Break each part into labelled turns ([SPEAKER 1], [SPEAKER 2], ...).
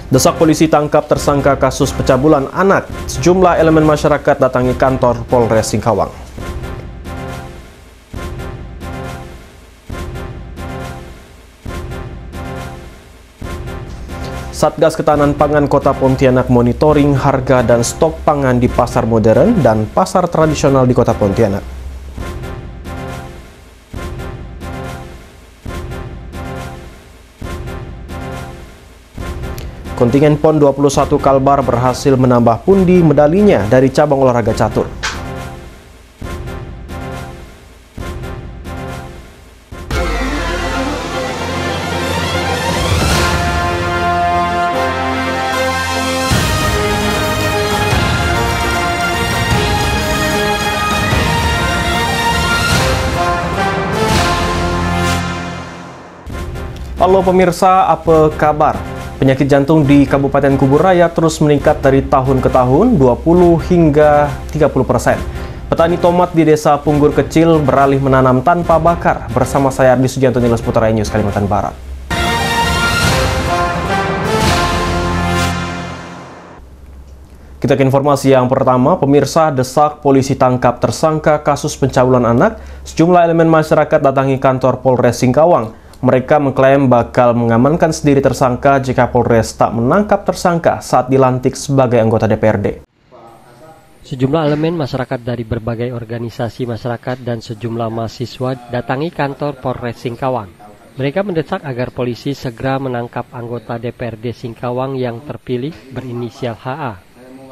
[SPEAKER 1] Desak polisi tangkap tersangka kasus pencabulan anak. Sejumlah elemen masyarakat datangi kantor Polres Singkawang. Satgas Ketahanan Pangan Kota Pontianak monitoring harga dan stok pangan di pasar modern dan pasar tradisional di Kota Pontianak. Kontingen PON 21 Kalbar berhasil menambah pundi medalinya dari cabang olahraga catur. Halo pemirsa, apa kabar? Penyakit jantung di Kabupaten Kuburaya terus meningkat dari tahun ke tahun 20 hingga 30%. Petani tomat di Desa Punggur Kecil beralih menanam tanpa bakar. Bersama saya Ardi Sugianto, Nilas Putra News Kalimantan Barat. Kita ke informasi yang pertama, pemirsa, desak polisi tangkap tersangka kasus pencabulan anak. Sejumlah elemen masyarakat datangi kantor Polres Singkawang. Mereka mengklaim bakal mengamankan sendiri tersangka jika Polres tak menangkap tersangka saat dilantik sebagai anggota DPRD.
[SPEAKER 2] Sejumlah elemen masyarakat dari berbagai organisasi masyarakat dan sejumlah mahasiswa datangi kantor Polres Singkawang. Mereka mendesak agar polisi segera menangkap anggota DPRD Singkawang yang terpilih berinisial HA,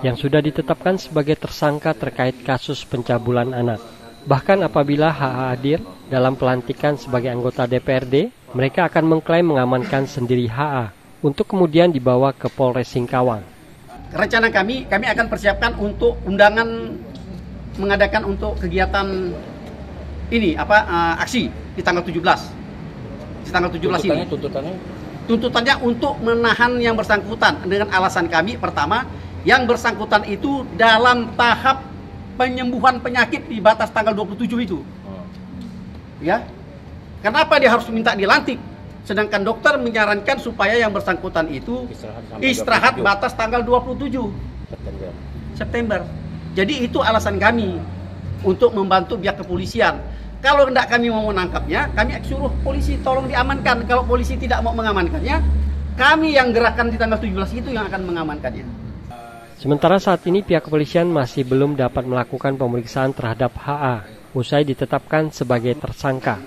[SPEAKER 2] yang sudah ditetapkan sebagai tersangka terkait kasus pencabulan anak. Bahkan apabila HA hadir dalam pelantikan sebagai anggota DPRD, mereka akan mengklaim mengamankan sendiri HA untuk kemudian dibawa ke Polres Singkawang.
[SPEAKER 3] Rencana kami akan persiapkan untuk undangan mengadakan untuk kegiatan ini aksi di tanggal 17. Di tanggal 17 ini. Tuntutannya untuk menahan yang bersangkutan dengan alasan kami pertama, yang bersangkutan itu dalam tahap penyembuhan penyakit di batas tanggal 27 itu. Ya. Kenapa dia harus minta dilantik? Sedangkan dokter menyarankan supaya yang bersangkutan itu istirahat batas tanggal 27 September. Jadi itu alasan kami untuk membantu pihak kepolisian. Kalau tidak kami mau menangkapnya, kami suruh polisi tolong diamankan. Kalau polisi tidak mau mengamankannya, kami yang gerakan di tanggal 17 itu yang akan mengamankannya.
[SPEAKER 2] Sementara saat ini pihak kepolisian masih belum dapat melakukan pemeriksaan terhadap HA usai ditetapkan sebagai tersangka.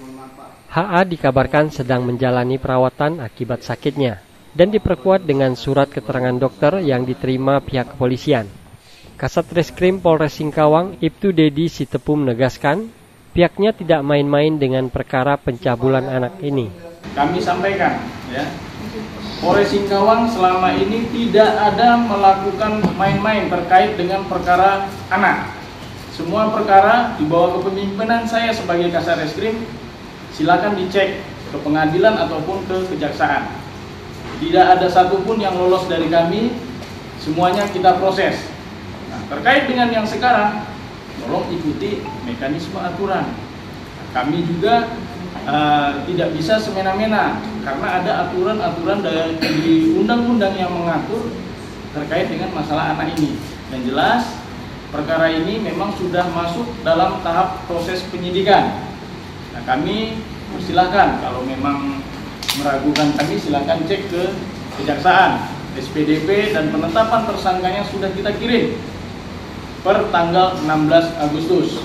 [SPEAKER 2] HA dikabarkan sedang menjalani perawatan akibat sakitnya dan diperkuat dengan surat keterangan dokter yang diterima pihak kepolisian. Kasat Reskrim Polres Singkawang, Ibtu Dedi Sitepum menegaskan, pihaknya tidak main-main dengan perkara pencabulan anak ini.
[SPEAKER 4] Kami sampaikan, ya, Polres Singkawang selama ini tidak ada melakukan main-main terkait dengan perkara anak. Semua perkara di bawah kepemimpinan saya sebagai Kasat Reskrim, silakan dicek ke pengadilan ataupun ke kejaksaan. Tidak ada satupun yang lolos dari kami, semuanya kita proses. Nah, terkait dengan yang sekarang, tolong ikuti mekanisme aturan. Kami juga tidak bisa semena-mena, karena ada aturan-aturan dari undang-undang yang mengatur terkait dengan masalah anak ini. Yang jelas, perkara ini memang sudah masuk dalam tahap proses penyidikan. Nah, kami silakan kalau memang meragukan kami silakan cek ke kejaksaan, SPDP dan penetapan tersangkanya sudah kita kirim per tanggal 16 Agustus.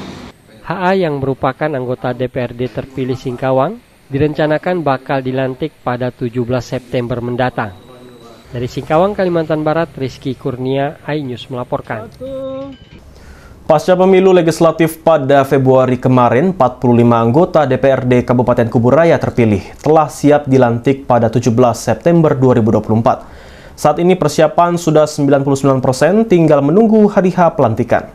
[SPEAKER 2] HA yang merupakan anggota DPRD terpilih Singkawang direncanakan bakal dilantik pada 17 September mendatang. Dari Singkawang, Kalimantan Barat, Rizky Kurnia, iNews melaporkan.
[SPEAKER 1] Pasca pemilu legislatif pada Februari kemarin, 45 anggota DPRD Kabupaten Kuburaya terpilih telah siap dilantik pada 17 September 2024. Saat ini persiapan sudah 99%, tinggal menunggu hari H pelantikan.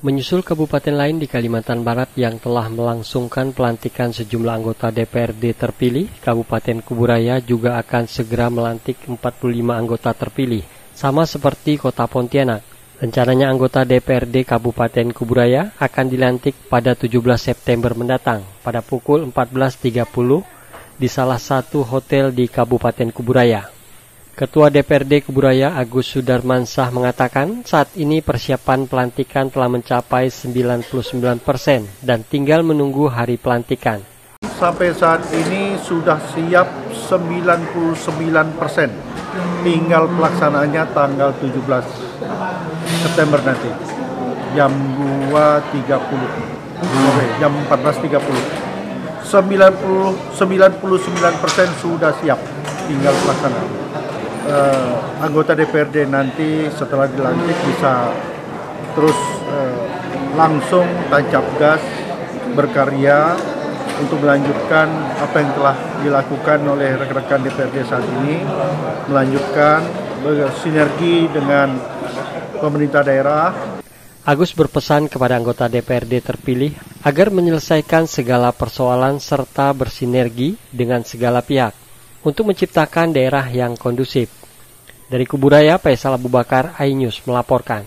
[SPEAKER 2] Menyusul kabupaten lain di Kalimantan Barat yang telah melangsungkan pelantikan sejumlah anggota DPRD terpilih, Kabupaten Kuburaya juga akan segera melantik 45 anggota terpilih, sama seperti Kota Pontianak. Rencananya anggota DPRD Kabupaten Kuburaya akan dilantik pada 17 September mendatang pada pukul 14.30 di salah satu hotel di Kabupaten Kuburaya. Ketua DPRD Kuburaya Agus Sudarmansah mengatakan saat ini persiapan pelantikan telah mencapai 99% dan tinggal menunggu hari pelantikan.
[SPEAKER 5] Sampai saat ini sudah siap 99%, tinggal pelaksanaannya tanggal 17 September nanti, jam 2.30, jam 14.30. 99% sudah siap, tinggal pelaksanaan. Anggota DPRD nanti setelah dilantik bisa terus langsung tancap gas berkarya untuk melanjutkan apa yang telah dilakukan oleh rekan-rekan DPRD saat ini, melanjutkan bersinergi dengan pemerintah daerah.
[SPEAKER 2] Agus berpesan kepada anggota DPRD terpilih agar menyelesaikan segala persoalan serta bersinergi dengan segala pihak untuk menciptakan daerah yang kondusif. Dari Kuburaya, Faisal Abu Bakar, iNews melaporkan.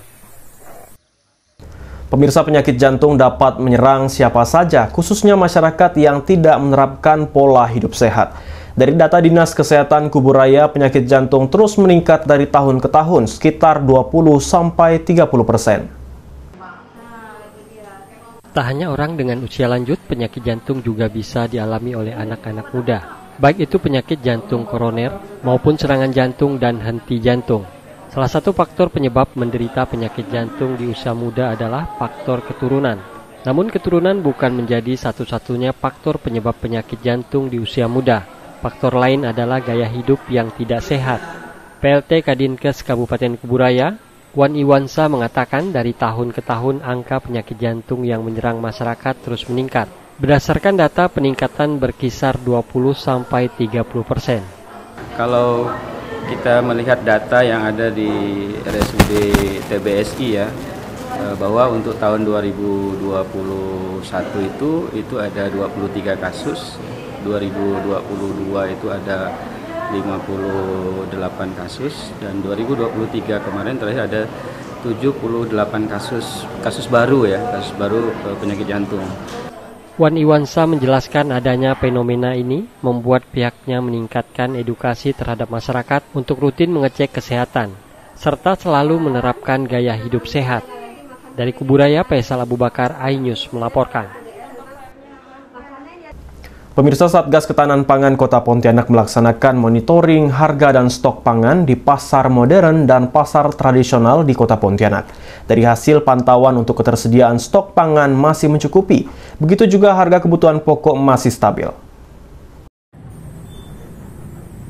[SPEAKER 1] Pemirsa, penyakit jantung dapat menyerang siapa saja, khususnya masyarakat yang tidak menerapkan pola hidup sehat. Dari data Dinas Kesehatan Kuburaya, penyakit jantung terus meningkat dari tahun ke tahun, sekitar 20-30%.
[SPEAKER 2] Tak hanya orang dengan usia lanjut, penyakit jantung juga bisa dialami oleh anak-anak muda. Baik itu penyakit jantung koroner maupun serangan jantung dan henti jantung. Salah satu faktor penyebab menderita penyakit jantung di usia muda adalah faktor keturunan. Namun keturunan bukan menjadi satu-satunya faktor penyebab penyakit jantung di usia muda. Faktor lain adalah gaya hidup yang tidak sehat. PLT Kadinkes Kabupaten Kuburaya, Wan Iwansa mengatakan dari tahun ke tahun angka penyakit jantung yang menyerang masyarakat terus meningkat. Berdasarkan data, peningkatan berkisar 20-30%.
[SPEAKER 6] Kalau kita melihat data yang ada di RSUD TBSI ya, bahwa untuk tahun 2021 itu ada 23 kasus, 2022 itu ada 58 kasus, dan 2023 kemarin terakhir ada 78 kasus baru ya, kasus baru penyakit jantung.
[SPEAKER 2] Wan Iwansa menjelaskan adanya fenomena ini membuat pihaknya meningkatkan edukasi terhadap masyarakat untuk rutin mengecek kesehatan, serta selalu menerapkan gaya hidup sehat. Dari Kuburaya, Faisal Abu Bakar, iNews melaporkan.
[SPEAKER 1] Pemirsa, Satgas Ketahanan Pangan Kota Pontianak melaksanakan monitoring harga dan stok pangan di pasar modern dan pasar tradisional di Kota Pontianak. Dari hasil pantauan untuk ketersediaan stok pangan masih mencukupi, begitu juga harga kebutuhan pokok masih stabil.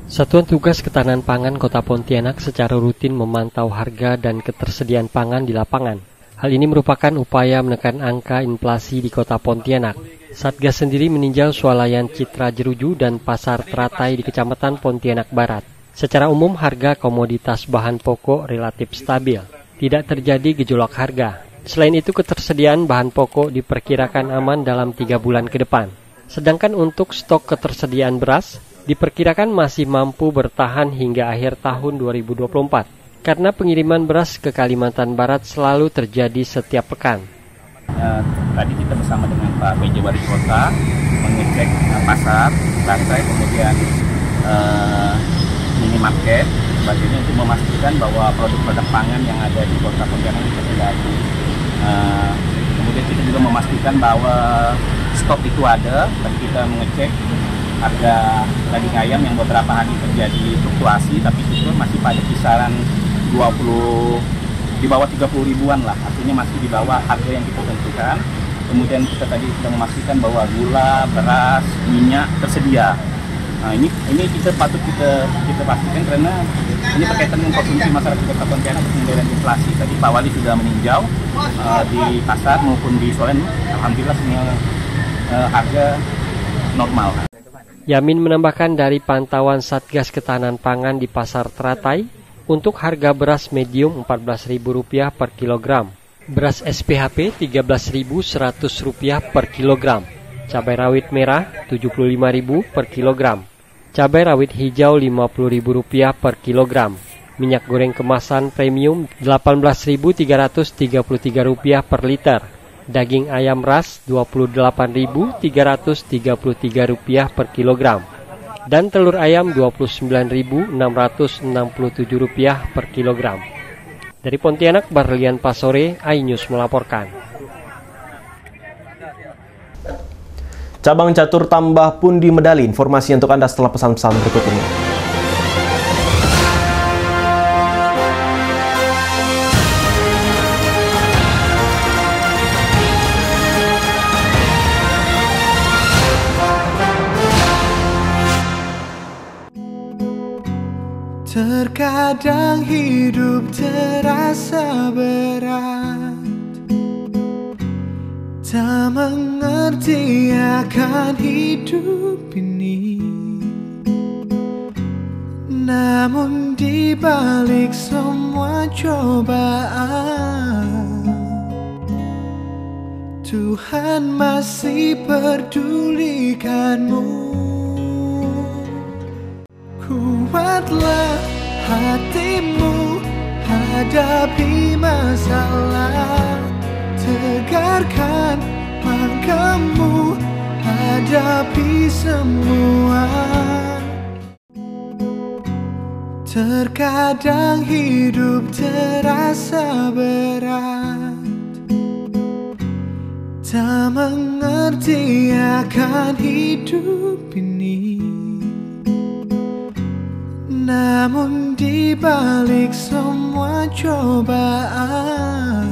[SPEAKER 2] Satuan Tugas Ketahanan Pangan Kota Pontianak secara rutin memantau harga dan ketersediaan pangan di lapangan. Hal ini merupakan upaya menekan angka inflasi di Kota Pontianak. Satgas sendiri meninjau swalayan Citra Jeruju dan Pasar Teratai di Kecamatan Pontianak Barat. Secara umum harga komoditas bahan pokok relatif stabil, tidak terjadi gejolak harga. Selain itu ketersediaan bahan pokok diperkirakan aman dalam 3 bulan ke depan. Sedangkan untuk stok ketersediaan beras diperkirakan masih mampu bertahan hingga akhir tahun 2024. Karena pengiriman beras ke Kalimantan Barat selalu terjadi setiap pekan.
[SPEAKER 7] Tadi kita bersama dengan Pak PJ Wali Kota mengecek pasar, lantai, kemudian minimarket, sebagainya untuk memastikan bahwa produk-produk pangan yang ada di Kota Pontianak tersedia. Kemudian kita juga memastikan bahwa stok itu ada. Tadi kita mengecek harga daging ayam yang beberapa hari terjadi fluktuasi, tapi itu masih pada kisaran 20 di bawah 30 ribuan lah, artinya masih di bawah harga yang kita tentukan. Kemudian kita tadi sudah memastikan bahwa gula, beras, minyak tersedia. Nah ini kita patut kita pastikan karena ini berkaitan dengan konsumsi masyarakat Kota Pontianak pengendalian inflasi. Tadi Pak Wali sudah meninjau di pasar maupun di swalayan, alhamdulillah semua harga normal.
[SPEAKER 2] Yamin menambahkan dari pantauan Satgas Ketahanan Pangan di Pasar Teratai, untuk harga beras medium Rp14.000 per kilogram, beras SPHP Rp13.100 per kilogram, cabai rawit merah Rp75.000 per kilogram, cabai rawit hijau Rp50.000 per kilogram, minyak goreng kemasan premium Rp18.333 per liter, daging ayam ras Rp28.333 per kilogram. dan telur ayam Rp29.667 per kilogram. Dari Pontianak, Barlian Pasore, iNews melaporkan.
[SPEAKER 1] Cabang catur tambah pundi medali. Informasi untuk Anda setelah pesan-pesan berikut ini.
[SPEAKER 8] Terkadang hidup terasa berat, tak mengerti akan hidup ini. Namun di balik semua cobaan, Tuhan masih pedulikanmu. Kuatlah hatimu, hadapi masalah. Tegarkan langkahmu, hadapi semua. Terkadang hidup terasa berat, tak mengerti akan hidup ini. Namun di balik semua cobaan,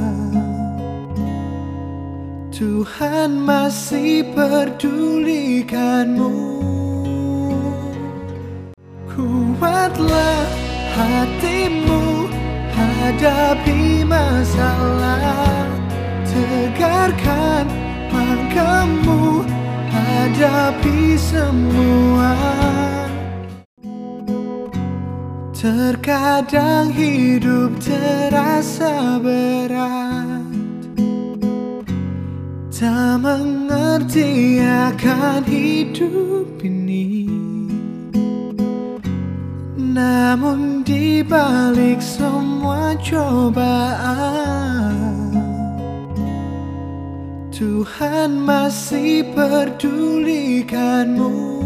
[SPEAKER 8] Tuhan masih pedulikanmu. Kuatlah hatimu, hadapi masalah. Tegarkan langkahmu, hadapi semua. Terkadang hidup terasa berat, tak mengerti akan hidup ini. Namun di balik semua cobaan, Tuhan masih pedulikanmu.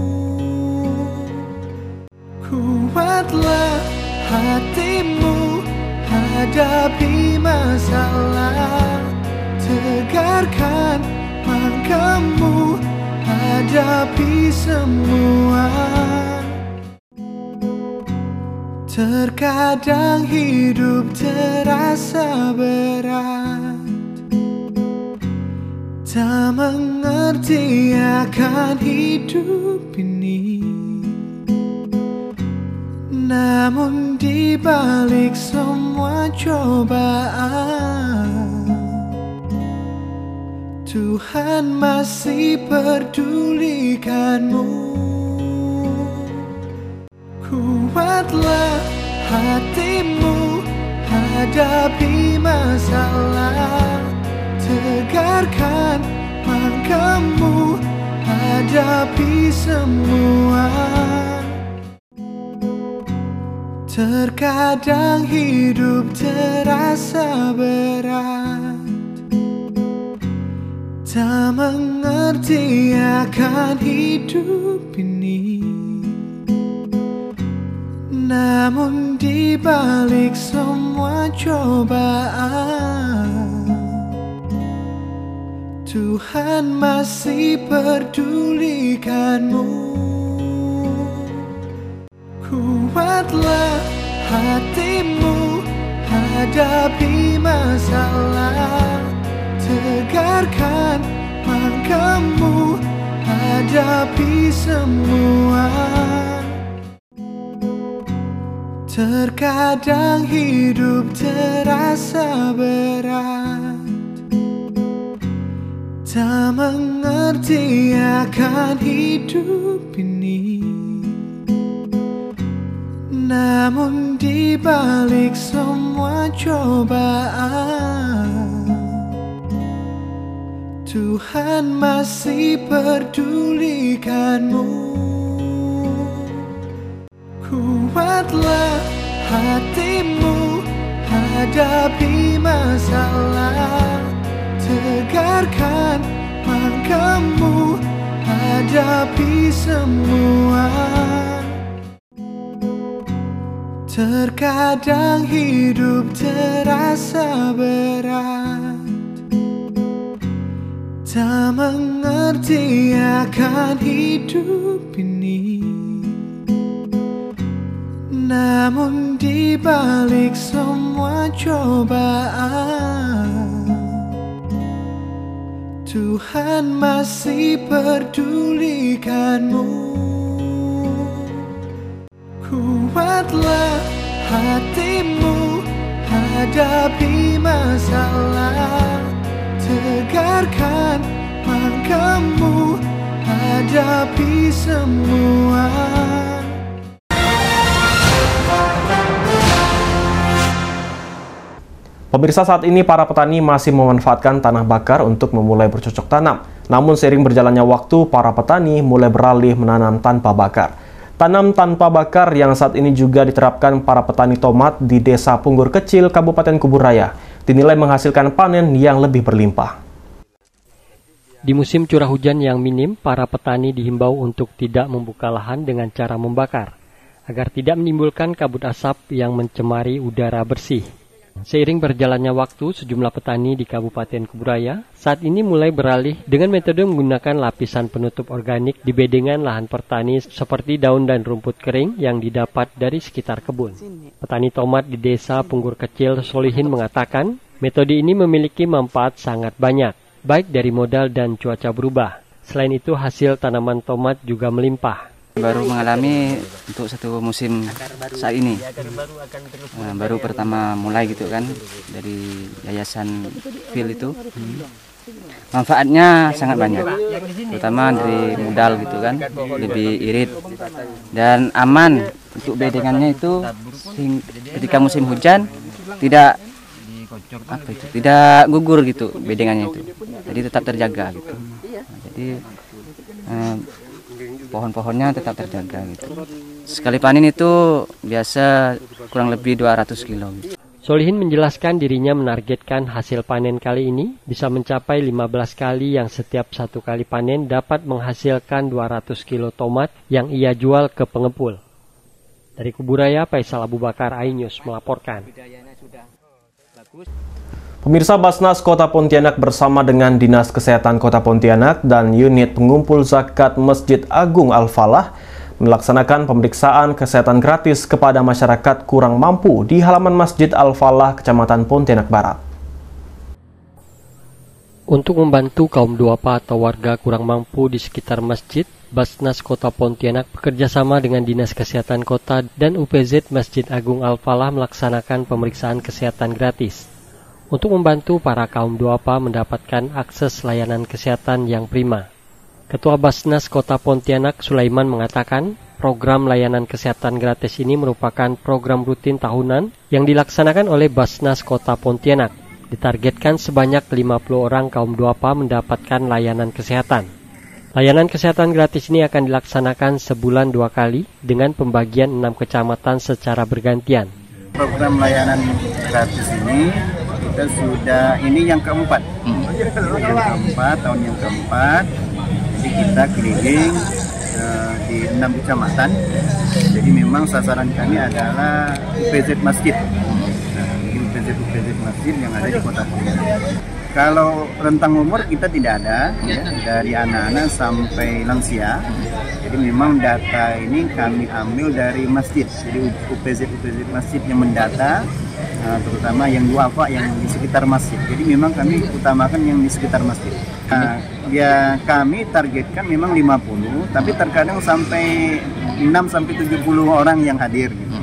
[SPEAKER 8] Kuatlah hatimu, hadapi masalah. Tegarkan langkahmu, hadapi semua. Terkadang hidup terasa berat, tak mengerti akan hidup ini. Namun di balik semua cobaan, Tuhan masih pedulikanmu. Kuatlah hatimu, hadapi masalah. Tegarkan langkahmu, hadapi semua. Terkadang hidup terasa berat, tak mengerti akan hidup ini. Namun di balik semua cobaan, Tuhan masih pedulikanmu. Kuatlah hatimu, hadapi masalah. Tegarkan langkahmu, hadapi semua. Terkadang hidup terasa berat, tak mengerti akan hidup ini. Namun di balik semua cobaan, Tuhan masih pedulikanmu. Kuatlah hatimu, hadapi masalah. Tegarkan langkahmu, hadapi semua. Terkadang hidup terasa berat, tak mengerti akan hidup ini. Namun di balik semua cobaan, Tuhan masih pedulikanmu. Kuatlah hatimu, hadapi masalah. Tegarkan langkahmu, hadapi semua.
[SPEAKER 1] Pemirsa, saat ini para petani masih memanfaatkan tanah bakar untuk memulai bercocok tanam. Namun seiring berjalannya waktu, para petani mulai beralih menanam tanpa bakar. Tanam tanpa bakar yang saat ini juga diterapkan para petani tomat di Desa Punggur Kecil, Kabupaten Kuburaya, dinilai menghasilkan panen yang lebih berlimpah.
[SPEAKER 2] Di musim curah hujan yang minim, para petani dihimbau untuk tidak membuka lahan dengan cara membakar, agar tidak menimbulkan kabut asap yang mencemari udara bersih. Seiring berjalannya waktu, sejumlah petani di Kabupaten Kuburaya saat ini mulai beralih dengan metode menggunakan lapisan penutup organik di bedengan lahan pertani seperti daun dan rumput kering yang didapat dari sekitar kebun. Petani tomat di Desa Punggur Kecil Solihin mengatakan, metode ini memiliki manfaat sangat banyak, baik dari modal dan cuaca berubah. Selain itu, hasil tanaman tomat juga melimpah.
[SPEAKER 6] Baru mengalami untuk satu musim saat ini, baru pertama mulai gitu kan, dari yayasan Phil itu. Manfaatnya sangat banyak, terutama dari modal gitu kan, lebih irit dan aman untuk bedengannya itu. Ketika musim hujan tidak tidak gugur gitu bedengannya itu, jadi tetap terjaga gitu. Jadi pohon-pohonnya tetap terjaga gitu. Sekali panen itu biasa kurang lebih 200 kilo gitu.
[SPEAKER 2] Solihin menjelaskan dirinya menargetkan hasil panen kali ini bisa mencapai 15 kali, yang setiap satu kali panen dapat menghasilkan 200 kilo tomat yang ia jual ke pengepul. Dari Kuburaya, Faisal Abu Bakar, iNews melaporkan.
[SPEAKER 1] Pemirsa, Basnas Kota Pontianak bersama dengan Dinas Kesehatan Kota Pontianak dan unit pengumpul zakat Masjid Agung Al-Falah melaksanakan pemeriksaan kesehatan gratis kepada masyarakat kurang mampu di halaman Masjid Al-Falah, Kecamatan Pontianak Barat.
[SPEAKER 2] Untuk membantu kaum duafa atau warga kurang mampu di sekitar masjid, Basnas Kota Pontianak bekerjasama dengan Dinas Kesehatan Kota dan UPZ Masjid Agung Al-Falah melaksanakan pemeriksaan kesehatan gratis untuk membantu para kaum duafa mendapatkan akses layanan kesehatan yang prima. Ketua Basnas Kota Pontianak, Sulaiman, mengatakan program layanan kesehatan gratis ini merupakan program rutin tahunan yang dilaksanakan oleh Basnas Kota Pontianak. Ditargetkan sebanyak 50 orang kaum duafa mendapatkan layanan kesehatan. Layanan kesehatan gratis ini akan dilaksanakan sebulan 2 kali dengan pembagian 6 kecamatan secara bergantian.
[SPEAKER 7] Program layanan gratis ini kita sudah, ini yang keempat, tahun yang keempat. Jadi kita keliling di 6 kecamatan. Jadi memang sasaran kami adalah UPZ Masjid. UPZ Masjid yang ada di Kota Pontianak. Kalau rentang umur kita tidak ada, ya, dari anak-anak sampai lansia. Jadi memang data ini kami ambil dari masjid. Jadi UPZ Masjid yang mendata, terutama yang duafa yang di sekitar masjid. Jadi memang kami utamakan yang di sekitar masjid. Ya kami targetkan memang 50, tapi terkadang sampai 6-70 orang yang hadir. Gitu.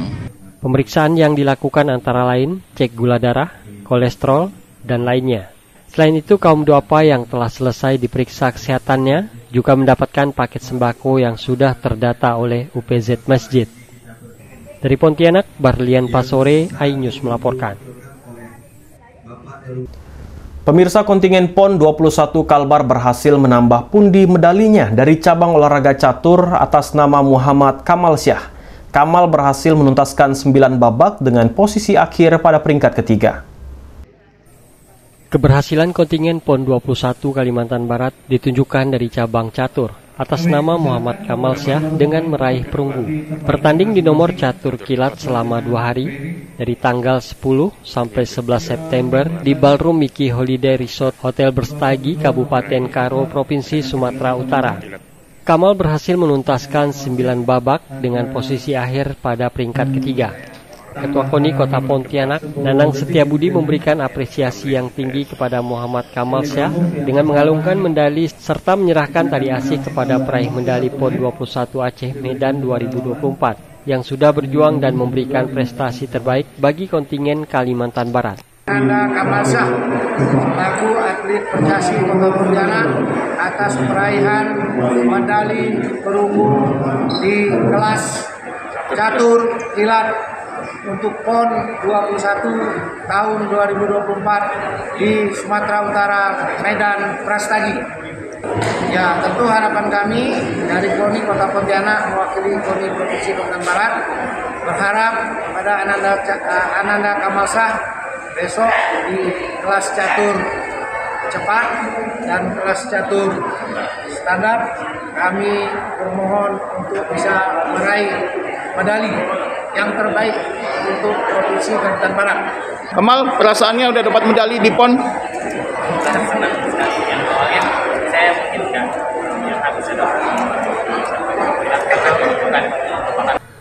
[SPEAKER 2] Pemeriksaan yang dilakukan antara lain cek gula darah, kolesterol, dan lainnya. Selain itu, kaum duafa yang telah selesai diperiksa kesehatannya juga mendapatkan paket sembako yang sudah terdata oleh UPZ Masjid. Dari Pontianak, Barlian Pasore, iNews melaporkan.
[SPEAKER 1] Pemirsa, kontingen PON 21 Kalbar berhasil menambah pundi medalinya dari cabang olahraga catur atas nama Muhammad Kamal Syah. Kamal berhasil menuntaskan 9 babak dengan posisi akhir pada peringkat ketiga. Keberhasilan kontingen PON 21 Kalimantan Barat ditunjukkan dari cabang catur.
[SPEAKER 2] atas nama Muhammad Kamal Syah dengan meraih perunggu. Bertanding di nomor catur kilat selama 2 hari, dari tanggal 10 sampai 11 September di Ballroom Mickey Holiday Resort Hotel Berstagi, Kabupaten Karo, Provinsi Sumatera Utara. Kamal berhasil menuntaskan 9 babak dengan posisi akhir pada peringkat ketiga. Ketua KONI Kota Pontianak, Nanang Setiabudi, memberikan apresiasi yang tinggi kepada Muhammad Kamal Syah dengan mengalungkan medali serta menyerahkan tali asih kepada peraih medali PON 21 Aceh Medan 2024 yang sudah berjuang dan memberikan prestasi terbaik bagi kontingen Kalimantan Barat.
[SPEAKER 9] Ananda Kamal Syah selaku atlet Percasi Kota Pontianak atas peraihan medali perunggu di kelas catur kilat untuk PON 21 tahun 2024 di Sumatera Utara, Medan, Prastagi. Ya, tentu harapan kami dari KONI Kota Pontianak mewakili KONI Provinsi Kalimantan Barat berharap pada Ananda Kamal Syah besok di kelas catur cepat dan kelas catur standar kami bermohon untuk bisa meraih medali yang terbaik untuk Provinsi Kalimantan Barat.
[SPEAKER 5] Kamal, perasaannya udah dapat medali di PON?
[SPEAKER 7] Senang sekali. Yang awalnya saya mungkin yang harus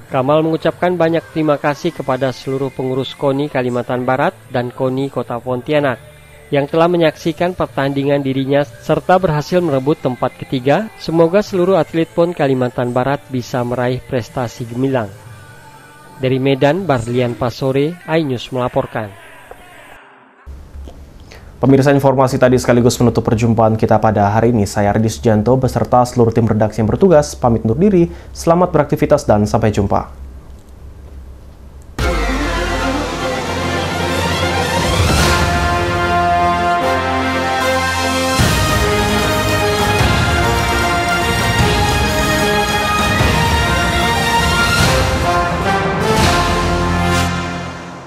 [SPEAKER 2] Kamal mengucapkan banyak terima kasih kepada seluruh pengurus KONI Kalimantan Barat dan KONI Kota Pontianak yang telah menyaksikan pertandingan dirinya serta berhasil merebut tempat ketiga. Semoga seluruh atlet PON Kalimantan Barat bisa meraih prestasi gemilang. Dari Medan, Barlian Pasore, iNews melaporkan.
[SPEAKER 1] Pemirsa, informasi tadi sekaligus menutup perjumpaan kita pada hari ini. Saya Ardi Sujanto beserta seluruh tim redaksi yang bertugas pamit undur diri. Selamat beraktivitas dan sampai jumpa.